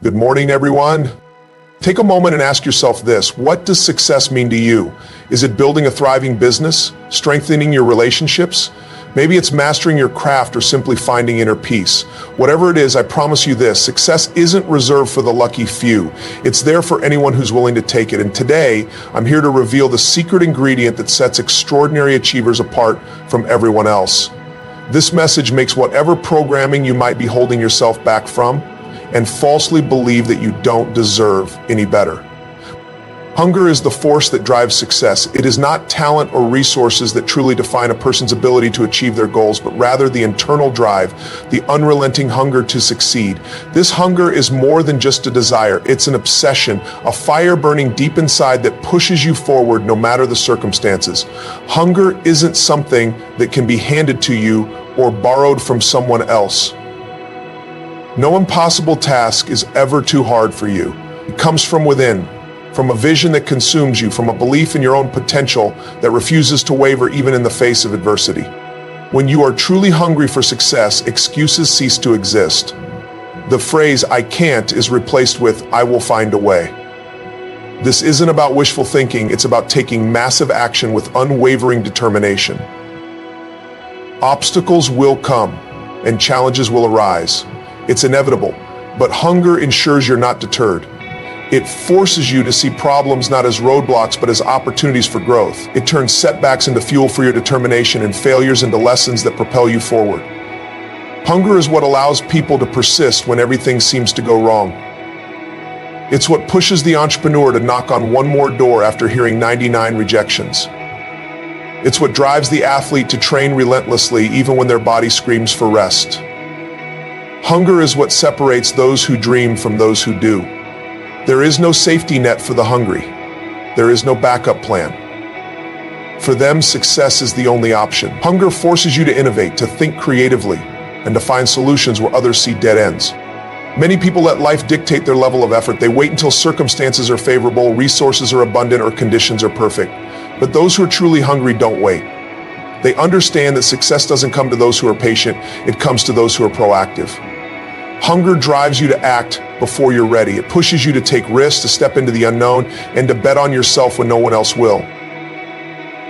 Good morning, everyone. Take a moment and ask yourself this: what does success mean to you? Is it building a thriving business, strengthening your relationships? Maybe it's mastering your craft or simply finding inner peace. Whatever it is, I promise you this: success isn't reserved for the lucky few. It's there for anyone who's willing to take it. And today, I'm here to reveal the secret ingredient that sets extraordinary achievers apart from everyone else. This message makes whatever programming you might be holding yourself back from and falsely believe that you don't deserve any better. Hunger is the force that drives success. It is not talent or resources that truly define a person's ability to achieve their goals, but rather the internal drive, the unrelenting hunger to succeed. This hunger is more than just a desire. It's an obsession, a fire burning deep inside that pushes you forward no matter the circumstances. Hunger isn't something that can be handed to you or borrowed from someone else. No impossible task is ever too hard for you. It comes from within, from a vision that consumes you, from a belief in your own potential that refuses to waver even in the face of adversity. When you are truly hungry for success, excuses cease to exist. The phrase "I can't" is replaced with "I will find a way." This isn't about wishful thinking, it's about taking massive action with unwavering determination. Obstacles will come and challenges will arise. It's inevitable, but hunger ensures you're not deterred. It forces you to see problems not as roadblocks, but as opportunities for growth. It turns setbacks into fuel for your determination and failures into lessons that propel you forward. Hunger is what allows people to persist when everything seems to go wrong. It's what pushes the entrepreneur to knock on one more door after hearing 99 rejections. It's what drives the athlete to train relentlessly even when their body screams for rest. Hunger is what separates those who dream from those who do. There is no safety net for the hungry. There is no backup plan. For them, success is the only option. Hunger forces you to innovate, to think creatively, and to find solutions where others see dead ends. Many people let life dictate their level of effort. They wait until circumstances are favorable, resources are abundant, or conditions are perfect. But those who are truly hungry don't wait. They understand that success doesn't come to those who are patient, it comes to those who are proactive. Hunger drives you to act before you're ready. It pushes you to take risks, to step into the unknown, and to bet on yourself when no one else will.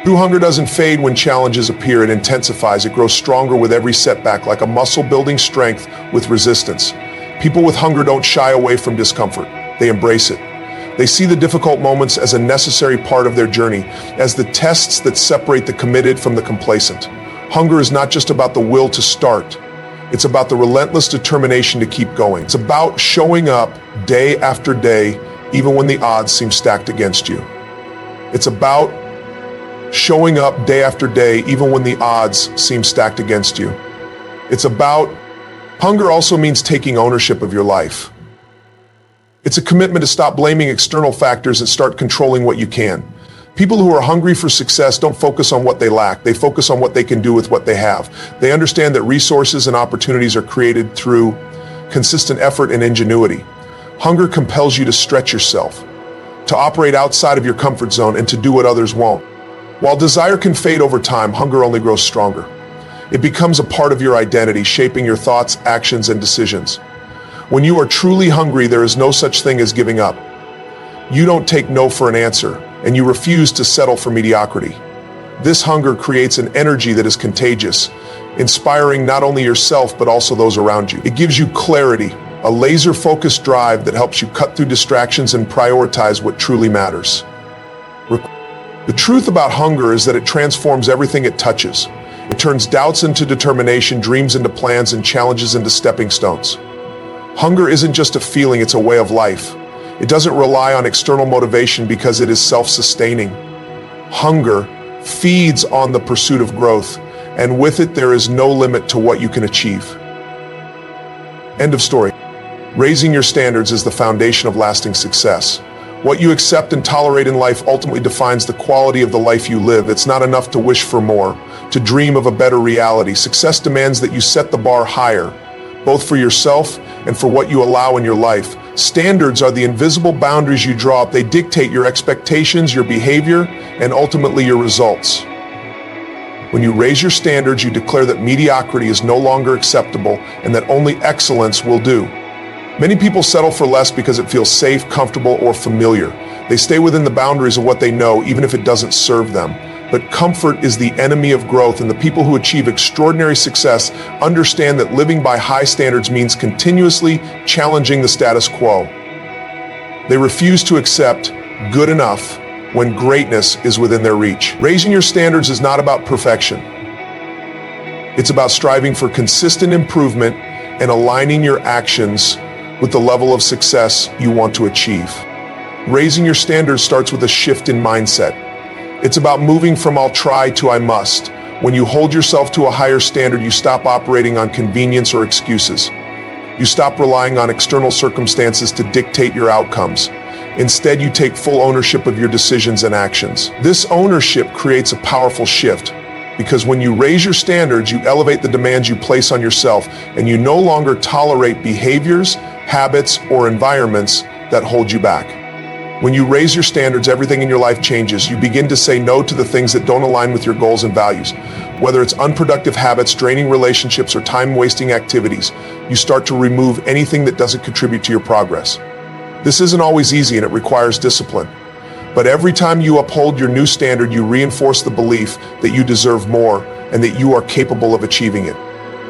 True hunger doesn't fade when challenges appear. It intensifies. It grows stronger with every setback, like a muscle building strength with resistance. People with hunger don't shy away from discomfort. They embrace it. They see the difficult moments as a necessary part of their journey, as the tests that separate the committed from the complacent. Hunger is not just about the will to start. It's about the relentless determination to keep going. It's about showing up day after day, even when the odds seem stacked against you. It's about showing up day after day, even when the odds seem stacked against you. Hunger also means taking ownership of your life. It's a commitment to stop blaming external factors and start controlling what you can. People who are hungry for success don't focus on what they lack. They focus on what they can do with what they have. They understand that resources and opportunities are created through consistent effort and ingenuity. Hunger compels you to stretch yourself, to operate outside of your comfort zone, and to do what others won't. While desire can fade over time, hunger only grows stronger. It becomes a part of your identity, shaping your thoughts, actions, and decisions. When you are truly hungry, there is no such thing as giving up. You don't take no for an answer, and you refuse to settle for mediocrity. This hunger creates an energy that is contagious, inspiring not only yourself but also those around you. It gives you clarity, a laser-focused drive that helps you cut through distractions and prioritize what truly matters. The truth about hunger is that it transforms everything it touches. It turns doubts into determination, dreams into plans, and challenges into stepping stones. Hunger isn't just a feeling, it's a way of life. It doesn't rely on external motivation because it is self-sustaining. Hunger feeds on the pursuit of growth, and with it there is no limit to what you can achieve. End of story. Raising your standards is the foundation of lasting success. What you accept and tolerate in life ultimately defines the quality of the life you live. It's not enough to wish for more, to dream of a better reality. Success demands that you set the bar higher, both for yourself and for what you allow in your life. Standards are the invisible boundaries you draw up. They dictate your expectations, your behavior, and ultimately your results. When you raise your standards, you declare that mediocrity is no longer acceptable and that only excellence will do. Many people settle for less because it feels safe, comfortable, or familiar. They stay within the boundaries of what they know, even if it doesn't serve them. But comfort is the enemy of growth, and the people who achieve extraordinary success understand that living by high standards means continuously challenging the status quo. They refuse to accept good enough when greatness is within their reach. Raising your standards is not about perfection. It's about striving for consistent improvement and aligning your actions with the level of success you want to achieve. Raising your standards starts with a shift in mindset. It's about moving from "I'll try" to "I must." When you hold yourself to a higher standard, you stop operating on convenience or excuses. You stop relying on external circumstances to dictate your outcomes. Instead, you take full ownership of your decisions and actions. This ownership creates a powerful shift, because when you raise your standards, you elevate the demands you place on yourself, and you no longer tolerate behaviors, habits, or environments that hold you back. When you raise your standards, everything in your life changes. You begin to say no to the things that don't align with your goals and values. Whether it's unproductive habits, draining relationships, or time-wasting activities, you start to remove anything that doesn't contribute to your progress. This isn't always easy, and it requires discipline. But every time you uphold your new standard, you reinforce the belief that you deserve more and that you are capable of achieving it.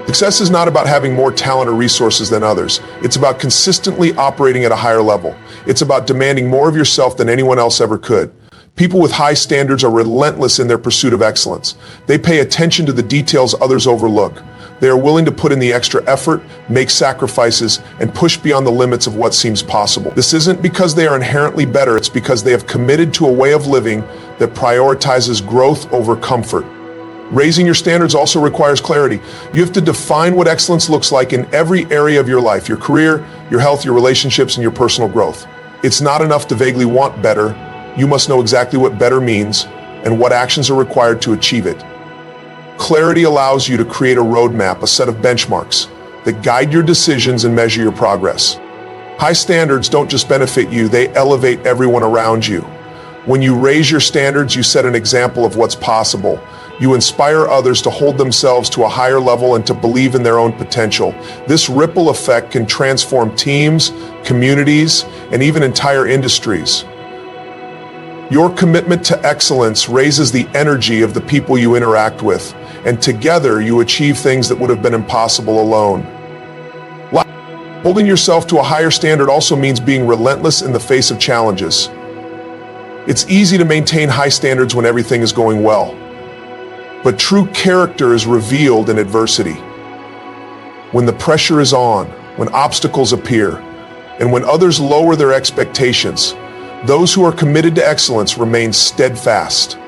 Success is not about having more talent or resources than others. It's about consistently operating at a higher level. It's about demanding more of yourself than anyone else ever could. People with high standards are relentless in their pursuit of excellence. They pay attention to the details others overlook. They are willing to put in the extra effort, make sacrifices, and push beyond the limits of what seems possible. This isn't because they are inherently better, it's because they have committed to a way of living that prioritizes growth over comfort. Raising your standards also requires clarity. You have to define what excellence looks like in every area of your life: your career, your health, your relationships, and your personal growth. It's not enough to vaguely want better. You must know exactly what better means and what actions are required to achieve it. Clarity allows you to create a roadmap, a set of benchmarks that guide your decisions and measure your progress. High standards don't just benefit you, they elevate everyone around you. When you raise your standards, you set an example of what's possible. You inspire others to hold themselves to a higher level and to believe in their own potential. This ripple effect can transform teams, communities, and even entire industries. Your commitment to excellence raises the energy of the people you interact with, and together you achieve things that would have been impossible alone. Holding yourself to a higher standard also means being relentless in the face of challenges. It's easy to maintain high standards when everything is going well. But true character is revealed in adversity. When the pressure is on, when obstacles appear, and when others lower their expectations, those who are committed to excellence remain steadfast.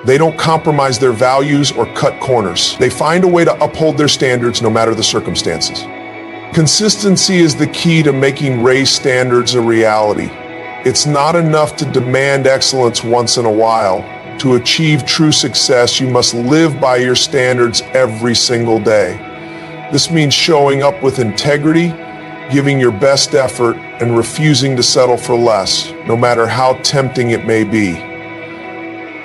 They don't compromise their values or cut corners. They find a way to uphold their standards no matter the circumstances. Consistency is the key to making raised standards a reality. It's not enough to demand excellence once in a while. To achieve true success, you must live by your standards every single day. This means showing up with integrity, giving your best effort, and refusing to settle for less, no matter how tempting it may be.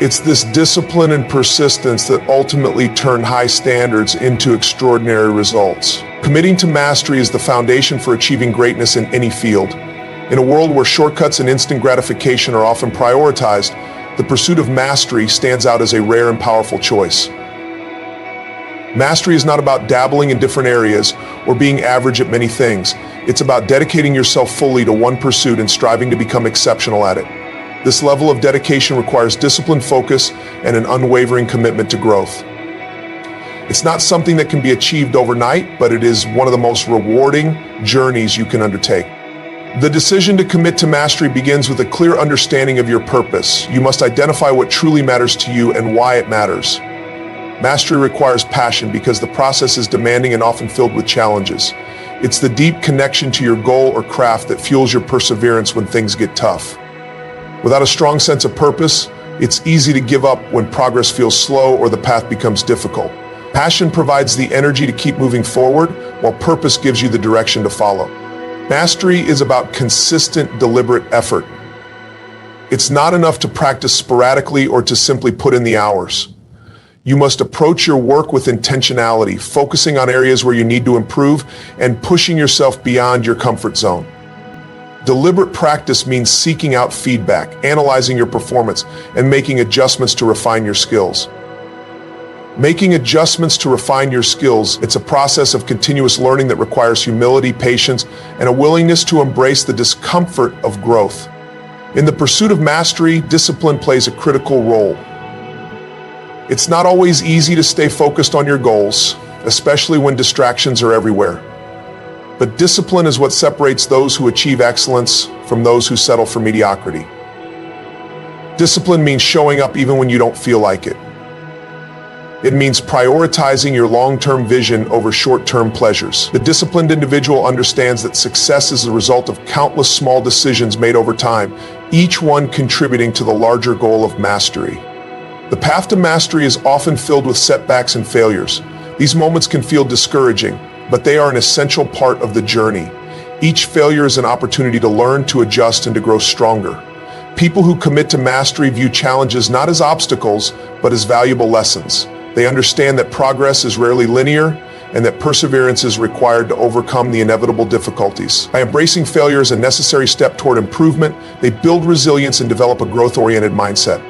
It's this discipline and persistence that ultimately turn high standards into extraordinary results. Committing to mastery is the foundation for achieving greatness in any field. In a world where shortcuts and instant gratification are often prioritized, the pursuit of mastery stands out as a rare and powerful choice. Mastery is not about dabbling in different areas or being average at many things. It's about dedicating yourself fully to one pursuit and striving to become exceptional at it. This level of dedication requires disciplined focus and an unwavering commitment to growth. It's not something that can be achieved overnight, but it is one of the most rewarding journeys you can undertake. The decision to commit to mastery begins with a clear understanding of your purpose. You must identify what truly matters to you and why it matters. Mastery requires passion because the process is demanding and often filled with challenges. It's the deep connection to your goal or craft that fuels your perseverance when things get tough. Without a strong sense of purpose, it's easy to give up when progress feels slow or the path becomes difficult. Passion provides the energy to keep moving forward, while purpose gives you the direction to follow. Mastery is about consistent, deliberate effort. It's not enough to practice sporadically or to simply put in the hours. You must approach your work with intentionality, focusing on areas where you need to improve and pushing yourself beyond your comfort zone. Deliberate practice means seeking out feedback, analyzing your performance, and making adjustments to refine your skills. Making adjustments to refine your skills, it's a process of continuous learning that requires humility, patience, and a willingness to embrace the discomfort of growth. In the pursuit of mastery, discipline plays a critical role. It's not always easy to stay focused on your goals, especially when distractions are everywhere. But discipline is what separates those who achieve excellence from those who settle for mediocrity. Discipline means showing up even when you don't feel like it. It means prioritizing your long-term vision over short-term pleasures. The disciplined individual understands that success is the result of countless small decisions made over time, each one contributing to the larger goal of mastery. The path to mastery is often filled with setbacks and failures. These moments can feel discouraging, but they are an essential part of the journey. Each failure is an opportunity to learn, to adjust, and to grow stronger. People who commit to mastery view challenges not as obstacles, but as valuable lessons. They understand that progress is rarely linear and that perseverance is required to overcome the inevitable difficulties. By embracing failure as a necessary step toward improvement, they build resilience and develop a growth-oriented mindset.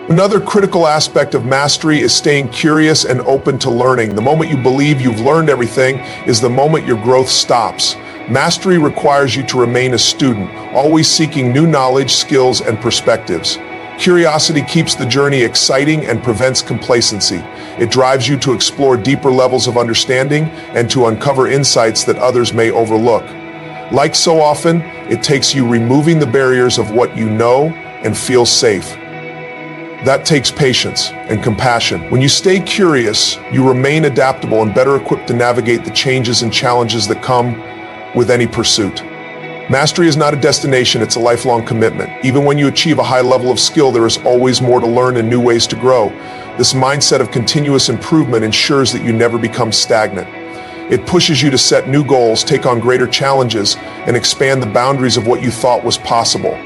Another critical aspect of mastery is staying curious and open to learning. The moment you believe you've learned everything is the moment your growth stops. Mastery requires you to remain a student, always seeking new knowledge, skills, and perspectives. Curiosity keeps the journey exciting and prevents complacency. It drives you to explore deeper levels of understanding and to uncover insights that others may overlook. Like so often, it takes you removing the barriers of what you know and feel safe. That takes patience and compassion. When you stay curious, you remain adaptable and better equipped to navigate the changes and challenges that come with any pursuit. Mastery is not a destination, it's a lifelong commitment. Even when you achieve a high level of skill, there is always more to learn and new ways to grow. This mindset of continuous improvement ensures that you never become stagnant. It pushes you to set new goals, take on greater challenges, and expand the boundaries of what you thought was possible.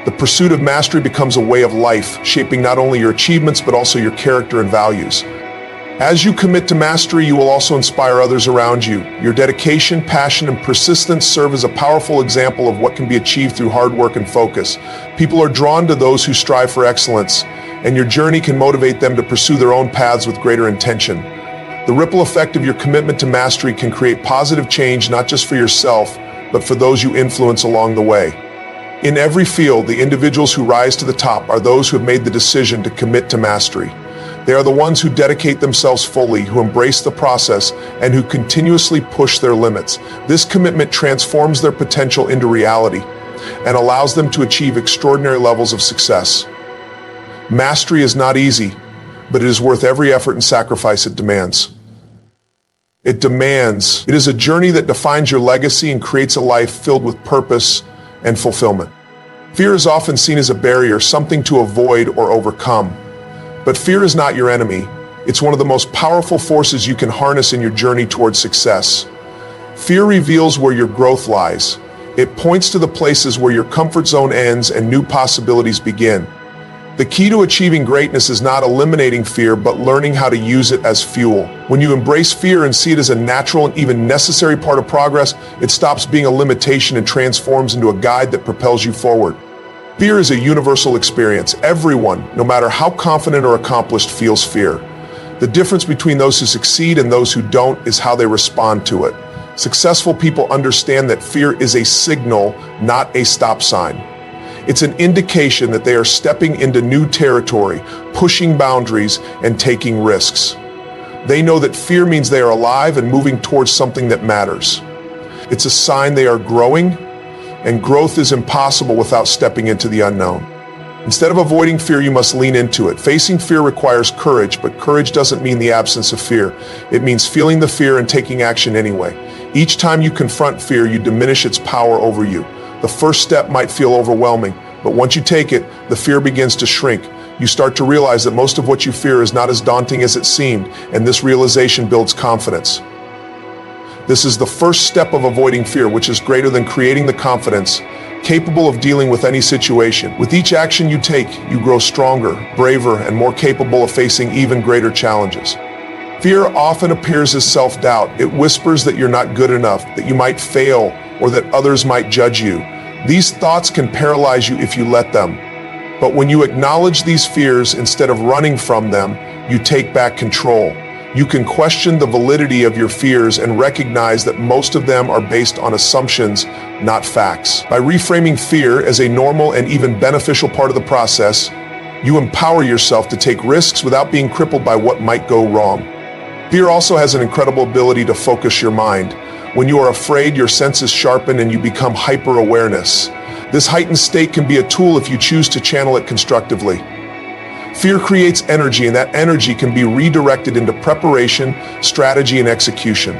The pursuit of mastery becomes a way of life, shaping not only your achievements but also your character and values. As you commit to mastery, you will also inspire others around you. Your dedication, passion, and persistence serve as a powerful example of what can be achieved through hard work and focus. People are drawn to those who strive for excellence, and your journey can motivate them to pursue their own paths with greater intention. The ripple effect of your commitment to mastery can create positive change not just for yourself, but for those you influence along the way. In every field, the individuals who rise to the top are those who have made the decision to commit to mastery. They are the ones who dedicate themselves fully, who embrace the process, and who continuously push their limits. This commitment transforms their potential into reality and allows them to achieve extraordinary levels of success. Mastery is not easy, but it is worth every effort and sacrifice it demands. It is a journey that defines your legacy and creates a life filled with purpose and fulfillment. Fear is often seen as a barrier, something to avoid or overcome. But fear is not your enemy. It's one of the most powerful forces you can harness in your journey towards success. Fear reveals where your growth lies. It points to the places where your comfort zone ends and new possibilities begin. The key to achieving greatness is not eliminating fear, but learning how to use it as fuel. When you embrace fear and see it as a natural and even necessary part of progress, it stops being a limitation and transforms into a guide that propels you forward. Fear is a universal experience. Everyone, no matter how confident or accomplished, feels fear. The difference between those who succeed and those who don't is how they respond to it. Successful people understand that fear is a signal, not a stop sign. It's an indication that they are stepping into new territory, pushing boundaries, and taking risks. They know that fear means they are alive and moving towards something that matters. It's a sign they are growing, and growth is impossible without stepping into the unknown. Instead of avoiding fear, you must lean into it. Facing fear requires courage, but courage doesn't mean the absence of fear. It means feeling the fear and taking action anyway. Each time you confront fear, you diminish its power over you. The first step might feel overwhelming, but once you take it, the fear begins to shrink. You start to realize that most of what you fear is not as daunting as it seemed, and this realization builds confidence. This is the first step of avoiding fear, which is greater than creating the confidence. capable of dealing with any situation. With each action you take, you grow stronger, braver, and more capable of facing even greater challenges. Fear often appears as self-doubt. It whispers that you're not good enough, that you might fail, or that others might judge you. These thoughts can paralyze you if you let them. But when you acknowledge these fears instead of running from them, you take back control. You can question the validity of your fears and recognize that most of them are based on assumptions, not facts. By reframing fear as a normal and even beneficial part of the process, you empower yourself to take risks without being crippled by what might go wrong. Fear also has an incredible ability to focus your mind. When you are afraid, your senses sharpen and you become hyper-awareness. This heightened state can be a tool if you choose to channel it constructively. Fear creates energy, and that energy can be redirected into preparation, strategy, and execution.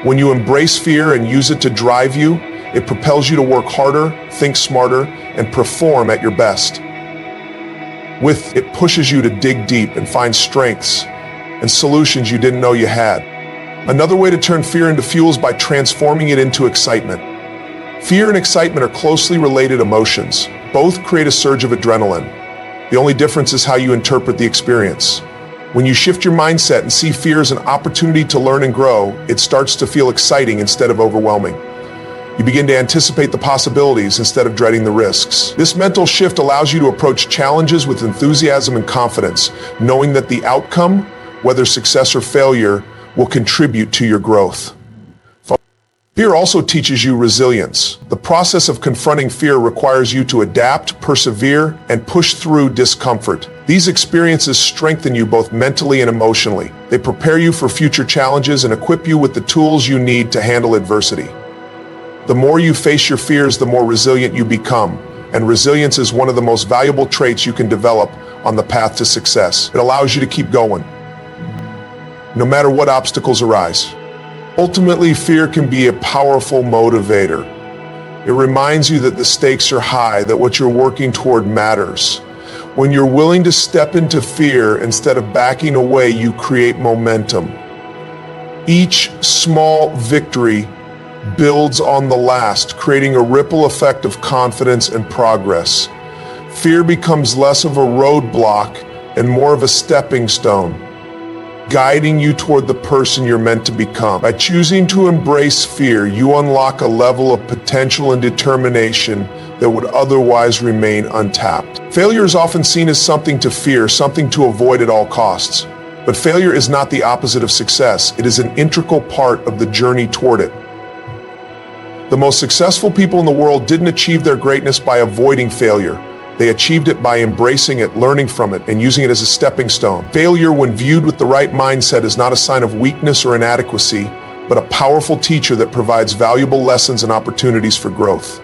When you embrace fear and use it to drive you, it propels you to work harder, think smarter, and perform at your best. With it pushes you to dig deep and find strengths and solutions you didn't know you had. Another way to turn fear into fuel is by transforming it into excitement. Fear and excitement are closely related emotions. Both create a surge of adrenaline. The only difference is how you interpret the experience. When you shift your mindset and see fear as an opportunity to learn and grow, it starts to feel exciting instead of overwhelming. You begin to anticipate the possibilities instead of dreading the risks. This mental shift allows you to approach challenges with enthusiasm and confidence, knowing that the outcome, whether success or failure, will contribute to your growth. Fear also teaches you resilience. The process of confronting fear requires you to adapt, persevere, and push through discomfort. These experiences strengthen you both mentally and emotionally. They prepare you for future challenges and equip you with the tools you need to handle adversity. The more you face your fears, the more resilient you become. And resilience is one of the most valuable traits you can develop on the path to success. It allows you to keep going, no matter what obstacles arise. Ultimately, fear can be a powerful motivator. It reminds you that the stakes are high, that what you're working toward matters. When you're willing to step into fear instead of backing away, you create momentum. Each small victory builds on the last, creating a ripple effect of confidence and progress. Fear becomes less of a roadblock and more of a stepping stone, guiding you toward the person you're meant to become. By choosing to embrace fear, you unlock a level of potential and determination that would otherwise remain untapped. Failure is often seen as something to fear, something to avoid at all costs. But failure is not the opposite of success. It is an integral part of the journey toward it. The most successful people in the world didn't achieve their greatness by avoiding failure. They achieved it by embracing it, learning from it, and using it as a stepping stone. Failure, when viewed with the right mindset, is not a sign of weakness or inadequacy, but a powerful teacher that provides valuable lessons and opportunities for growth.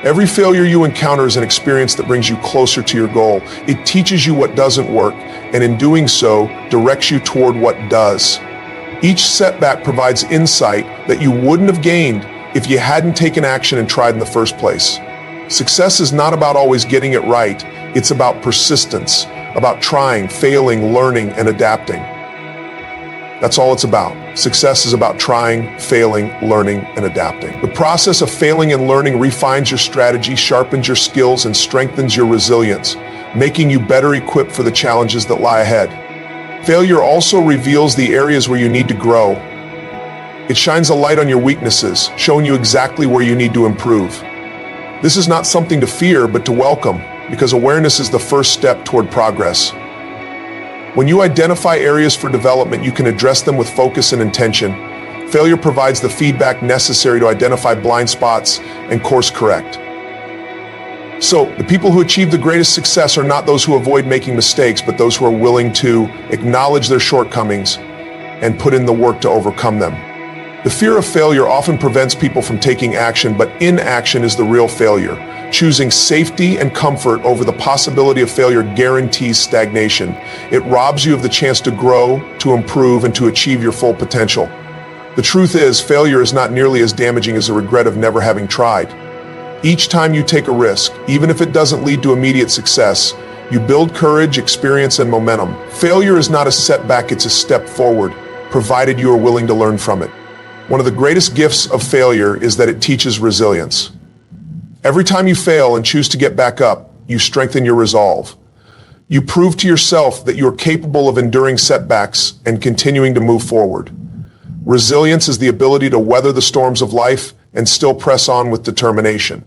Every failure you encounter is an experience that brings you closer to your goal. It teaches you what doesn't work, and in doing so, directs you toward what does. Each setback provides insight that you wouldn't have gained if you hadn't taken action and tried in the first place. Success is not about always getting it right. It's about persistence, about trying, failing, learning, and adapting. That's all it's about. Success is about trying, failing, learning, and adapting. The process of failing and learning refines your strategy, sharpens your skills, and strengthens your resilience, making you better equipped for the challenges that lie ahead. Failure also reveals the areas where you need to grow. It shines a light on your weaknesses, showing you exactly where you need to improve. This is not something to fear, but to welcome, because awareness is the first step toward progress. When you identify areas for development, you can address them with focus and intention. Failure provides the feedback necessary to identify blind spots and course correct. So, the people who achieve the greatest success are not those who avoid making mistakes, but those who are willing to acknowledge their shortcomings and put in the work to overcome them. The fear of failure often prevents people from taking action, but inaction is the real failure. Choosing safety and comfort over the possibility of failure guarantees stagnation. It robs you of the chance to grow, to improve, and to achieve your full potential. The truth is, failure is not nearly as damaging as the regret of never having tried. Each time you take a risk, even if it doesn't lead to immediate success, you build courage, experience, and momentum. Failure is not a setback, it's a step forward, provided you are willing to learn from it. One of the greatest gifts of failure is that it teaches resilience. Every time you fail and choose to get back up, you strengthen your resolve. You prove to yourself that you are capable of enduring setbacks and continuing to move forward. Resilience is the ability to weather the storms of life and still press on with determination.